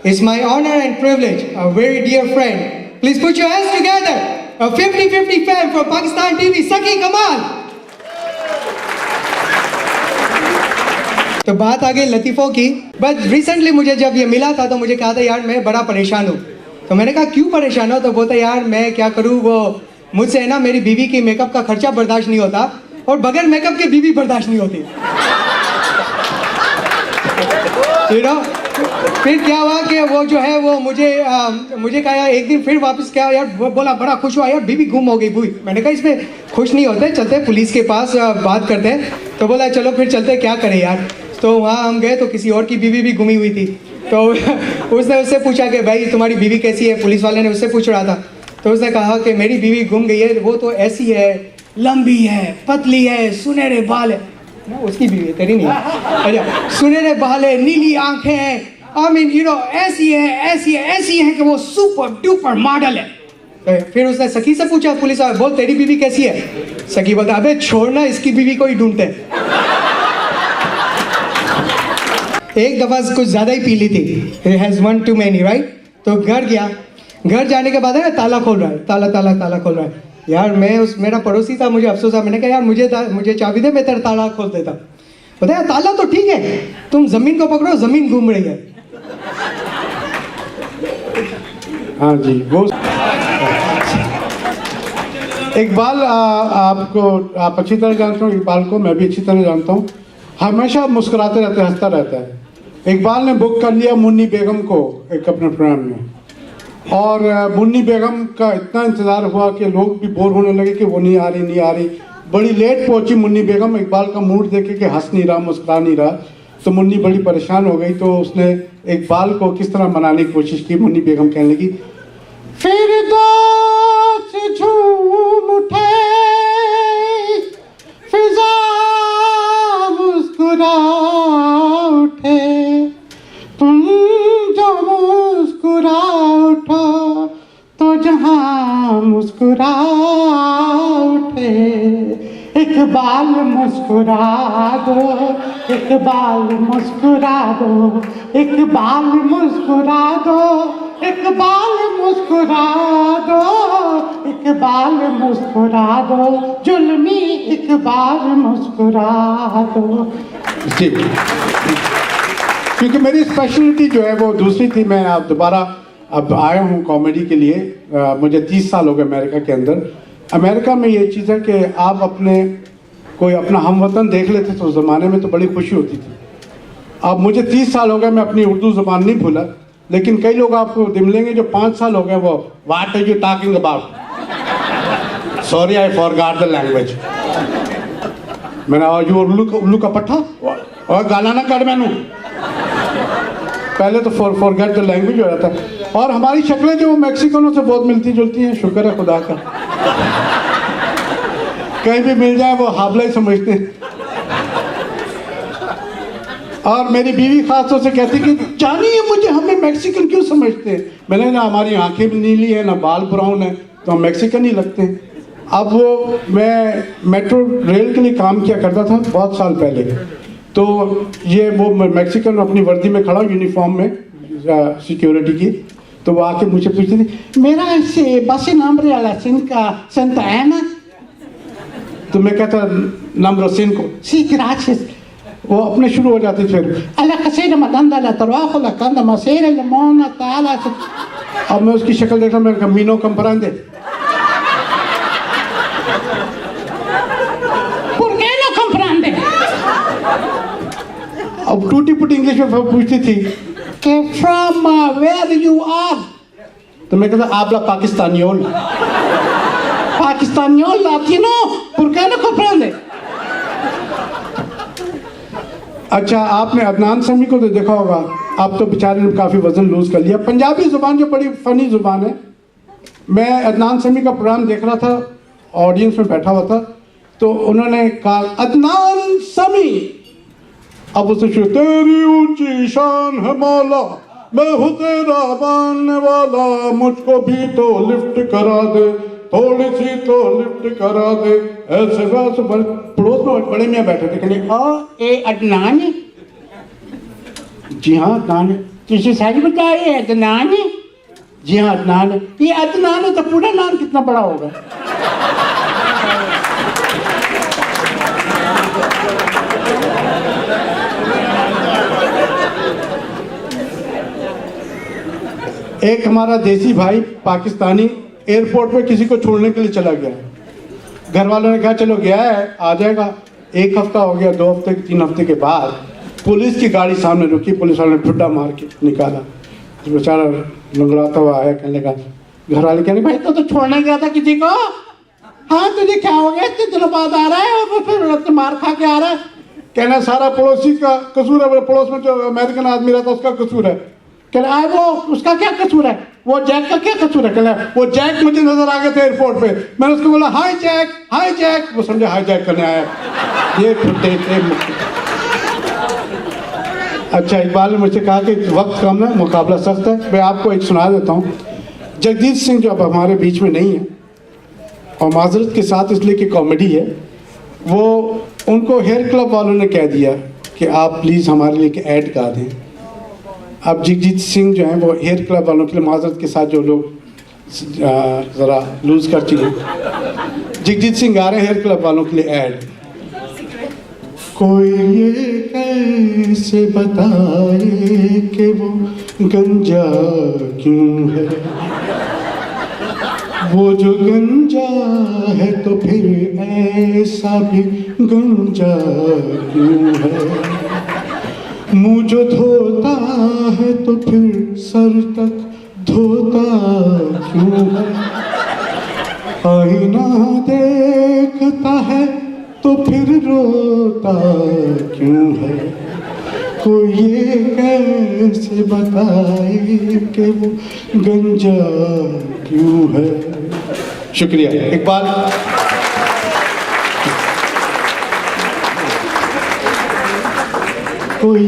It's my honor and privilege, a very dear friend. Please put your hands together. A 50-50 fan for Pakistan TV, Saki Kamal. तो बात आ गई लतीफ़ों की। But recently मुझे जब ये मिला था तो मुझे कहा था यार मैं बड़ा परेशान हूँ। तो मैंने कहा क्यों परेशान हो? तो बोलता यार मैं क्या करूँ, वो मुझसे है ना मेरी बीवी की मेकअप का खर्चा बर्दाश्त नहीं होता और बगैर मेकअप के बीवी बर्दाश्त नहीं होती। फिर क्या हुआ कि वो जो है वो मुझे कहा यार एक दिन फिर वापस क्या यार बोला बड़ा खुश हुआ यार बीवी गुम हो गई बुई। मैंने कहा इसमें खुश नहीं होते, चलते पुलिस के पास बात करते हैं। तो बोला चलो फिर चलते, क्या करें यार। तो वहाँ हम गए तो किसी और की बीवी भी गुमी हुई थी। तो उसने उससे पूछा कि भाई तुम्हारी बीवी कैसी है? पुलिस वाले ने उससे पूछ रहा था। तो उसने कहा कि मेरी बीवी गुम गई है, वो तो ऐसी है, लंबी है, पतली है, सुनहरे बाल है। ना उसकी बीवी है, तेरी नहीं है। अच्छा, सुनहरे बाल है, नीली आंखें हैं, आई मीन यू नो ऐसी है कि वो सुपर डुपर मॉडल है। फिर उसने सखी से पूछा पुलिस वाले, बोल तेरी बीवी कैसी है? सखी बोलता अबे छोड़ना, इसकी बीवी को ही ढूंढते हैं। एक दफा कुछ ज्यादा ही पी ली थी, He has one too many, right? तो घर गया, घर जाने के बाद है ताला खोल रहा है, ताला खोल रहा है। यार मेरा पड़ोसी था, मुझे अफसोस था। मैंने कहा यार मुझे चाबी दे, मैं तेरा ताला खोल देता। बोलता है ताला तो ठीक है, तुम जमीन को पकड़ो, जमीन घूम रही है। हाँ जी, वो इकबाल आप अच्छी तरह जानते हो इकबाल को, मैं भी अच्छी तरह जानता हूँ। हमेशा मुस्कुराते रहते, हंसता रहता है। इकबाल ने बुक कर लिया मुन्नी बेगम को एक अपने प्रोग्राम में, और मुन्नी बेगम का इतना इंतज़ार हुआ कि लोग भी बोर होने लगे कि वो नहीं आ रही। बड़ी लेट पहुंची मुन्नी बेगम। इकबाल का मूड देखे कि हंस नहीं रहा, मुस्कुरा नहीं रहा, तो मुन्नी बड़ी परेशान हो गई। तो उसने इकबाल को किस तरह मनाने की कोशिश की। मुन्नी बेगम कहने लगी फिरदौस झूम उठे, फिजा मुस्कुरा उठे, तुम जो मुस्कुरा उठो तो जहां मुस्कुरा उठे। इकबाल मुस्कुरा दो, इकबाल मुस्कुरा दो, इकबाल मुस्कुरा दो, इकबाल मुस्कुरा दो, इकबाल मुस्कुरा दो, जुल्मी इकबाल मुस्कुरा दो। जी, क्योंकि मेरी स्पेशलिटी जो है वो दूसरी थी। मैं दोबारा अब आया हूँ कॉमेडी के लिए। मुझे 30 साल हो गए अमेरिका के अंदर। अमेरिका में ये चीज़ है कि आप कोई अपना हमवतन देख लेते तो उस ज़माने में तो बड़ी खुशी होती थी। अब मुझे 30 साल हो गए, मैं अपनी उर्दू ज़बान नहीं भूला, लेकिन कई लोग आपको मिलेंगे जो 5 साल हो गए, वो what are you talking about, sorry I forgot the language. मैंने यू उल्लू का पट्टा और गाना ना कर मैनू। पहले तो फॉरगेट द लैंग्वेज हो जाता है। और हमारी शक्लें जो मैक्सिकनों से बहुत मिलती जुलती हैं, शुक्र है खुदा का। कहीं भी मिल जाए वो हावला ही समझते हैं। और मेरी बीवी खास तौर से कहती कि जानिए मुझे, हमें मैक्सिकन क्यों समझते हैं? मैंने ना हमारी आंखें भी नीली है, ना बाल ब्राउन है, तो हम मैक्सिकन ही लगते हैं। अब मैं मेट्रो रेल के लिए काम किया करता था बहुत साल पहले। तो ये वो मैक्सिकन अपनी वर्दी में खड़ा, यूनिफॉर्म में सिक्योरिटी की। तो वो आके मुझे पूछते थे मेरा ऐसे बस नंबर वाला सिन का संता है ना? तो मैं कहता नंबर सिन को सी ग्राचिस। वो अपने शुरू हो जाते फिर अल्लाह कसीर मदंदा ला तरवाखो ला कंदा मसीर लमोना ताला। अब मैं उसकी शक्ल देख रहा, मैं कमीनो कंपरांदे पुरके नो कंपरांदे। अब टूटी पुटी इंग्लिश में पूछती थी कि फ्रॉम वेयर यू आर? तो मैं कहता habla पाकिस्तानियोल, पाकिस्तानियोल लातिनो पुरके नो कंपरांदे। अच्छा, आपने अदनान समी को तो देखा होगा, आप तो बेचारे ने काफ़ी वजन लूज कर लिया। पंजाबी ज़ुबान जो बड़ी फ़नी ज़ुबान है। मैं अदनान समी का प्रोग्राम देख रहा था, ऑडियंस में बैठा हुआ था, तो उन्होंने कहा अदनान समी। अब उसने शुरू तेरी ऊंची शान है मौला, मैं हूँ तेरा मानने वाला, मुझको भी तो लिफ्ट करा दे, थोड़ी सी तो लिफ्ट करा दे। ऐसे वैसे पड़ोस में बड़े मियाँ बैठे थे, कहने ए अदनान है? जी हाँ अदनान है। तुझे सच बताया ये अदनान है? जी हाँ अदनान है। ये अदनान है तो पूरा नाम कितना बड़ा होगा? एक हमारा देसी भाई पाकिस्तानी एयरपोर्ट पे किसी को छोड़ने के लिए चला गया। घर वालों ने कहा चलो गया है आ जाएगा। एक हफ्ता हो गया, 2 हफ्ते 3 हफ्ते के बाद पुलिस की गाड़ी सामने रुकी। पुलिस वालों ने ठुड्डा मार के निकाला। बेचारा लंगड़ाता हुआ आया, कहने लगा, घर वाले कहने भाई तो छोड़ने गया था किसी को? हाँ तुझे क्या हो गया, इतने दिनों बाद आ रहा है और फिर मार खा के आ रहा है? कहना सारा पड़ोसी का कसूर है, पड़ोस में जो अमेरिकन आदमी रहता उसका कसूर है। कहना आए वो उसका क्या कसूर है, वो जैक का क्या कसूर है? कहना वो जैक मुझे नजर आ गए थे एयरपोर्ट पे, मैंने उसको बोला हाय जैक, वो समझे हाई जैक करने आया। ये खुदे थे। अच्छा इकबाल ने मुझसे कहा कि वक्त कम है, मुकाबला सख्त है। मैं आपको एक सुना देता हूँ। जगजीत सिंह जो अब हमारे बीच में नहीं है, और माजरत के साथ इसलिए कि कॉमेडी है, वो उनको हेयर क्लब वालों ने कह दिया कि आप प्लीज़ हमारे लिए ऐड गा दें। अब जगजीत सिंह जो हैं वो हेयर क्लब वालों के लिए, माजरत के साथ जो लोग ज़रा लूज़ कर चुके, जगजीत सिंह गा रहे हैं हेयर क्लब वालों के लिए ऐड। कोई ये कैसे बताए कि वो गंजा क्यों है, वो जो गंजा है तो फिर ऐसा भी गंजा क्यों है, मुँह जो धोता है तो फिर सर तक धोता क्यों है, आईना देखता है तो फिर रोता क्यों है, कोई ये कैसे बताए कि वो गंजा क्यों है। शुक्रिया इकबाल। कोई